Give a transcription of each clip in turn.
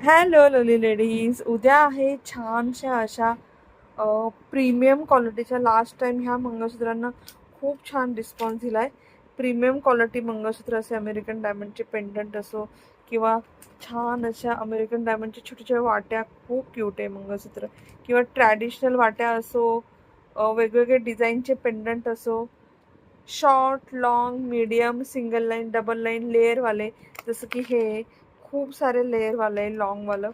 Hello लोली ladies, उद्या आहे छानशा अशा प्रीमियम क्वालिटीच्या. लास्ट टाइम ह्या मंगळसूत्रांना खूप छान रिस्पॉन्स दिलाय. प्रीमियम क्वालिटी मंगळसूत्र असे अमेरिकन डायमंडचे पेंडंट असो किंवा छान अशा अमेरिकन डायमंडच्या छोट्या छोट्या वाट्या, खूप क्यूट आहे मंगळसूत्र. किंवा ट्रॅडिशनल वाट्या असो, वेगवेगळे डिझाईनचे पेंडंट असो, short, long, medium, single line, double line, लेअरवाले, जसं की हे खूप सारे लेअरवाले लॉंगवालं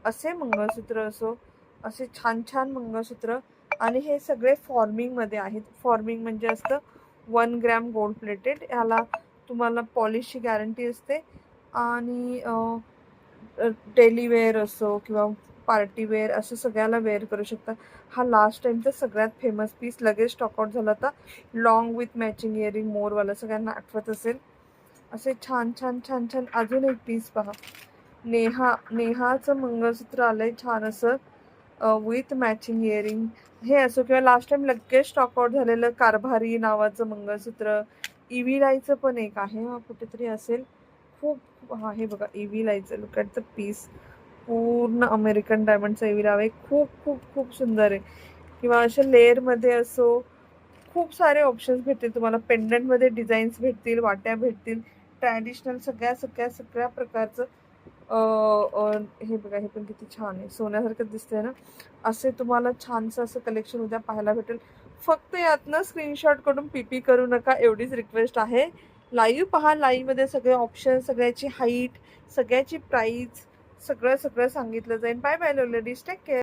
असे मंगळसूत्र असो, असे छान छान मंगळसूत्र. आणि हे सगळे फॉर्मिंगमध्ये आहेत. फॉर्मिंग म्हणजे असतं 1 ग्रॅम गोल्ड प्लेटेड. ह्याला तुम्हाला पॉलिशची गॅरंटी असते. आणि डेली वेअर असो किंवा पार्टी वेअर असं सगळ्याला वेअर करू शकता. हा लास्ट टाइमचा सगळ्यात फेमस पीस लगेच स्टॉकआउट झाला होता. लॉंग विथ मॅचिंग इयरिंग मोरवाला, सगळ्यांना आठवत असेल. असे छान छान छान छान अजून एक पीस पहा. नेहाचं मंगळसूत्र आलंय छान असं विथ मॅचिंग इयरिंग. हे असो किंवा लास्ट टाइम लगेच स्टॉकआउट झालेलं कारभारी नावाचं मंगळसूत्र. इव्हीलाईचं पण एक आहे, कुठेतरी असेल. खूप हे बघा इव्हीलाईचं, लुक ॲट द पीस. पूर्ण अमेरिकन डायमंडचा इव्हीलाव आहे. खूप खूप खूप सुंदर आहे. किंवा अशा लेअरमध्ये असो, खूप सारे ऑप्शन्स भेटतील तुम्हाला. पेंडंटमध्ये डिझाईन्स भेटतील, वाट्या भेटतील, ट्रॅडिशनल सगळ्या सगळ्या सगळ्या प्रकारचं. हे बघा, हे पण किती छान आहे, सोन्यासारखं दिसतंय ना. असे तुम्हाला छानसं असं कलेक्शन उद्या पाहायला भेटेल. फक्त यातनं स्क्रीनशॉट कडून पीपी करू नका, एवढीच रिक्वेस्ट आहे. लाईव्ह पहा. लाईव्हमध्ये सगळे ऑप्शन, सगळ्याची हाईट, सगळ्याची प्राईस, सगळं सगळं सांगितलं जाईल. Bye bye ladies, take care.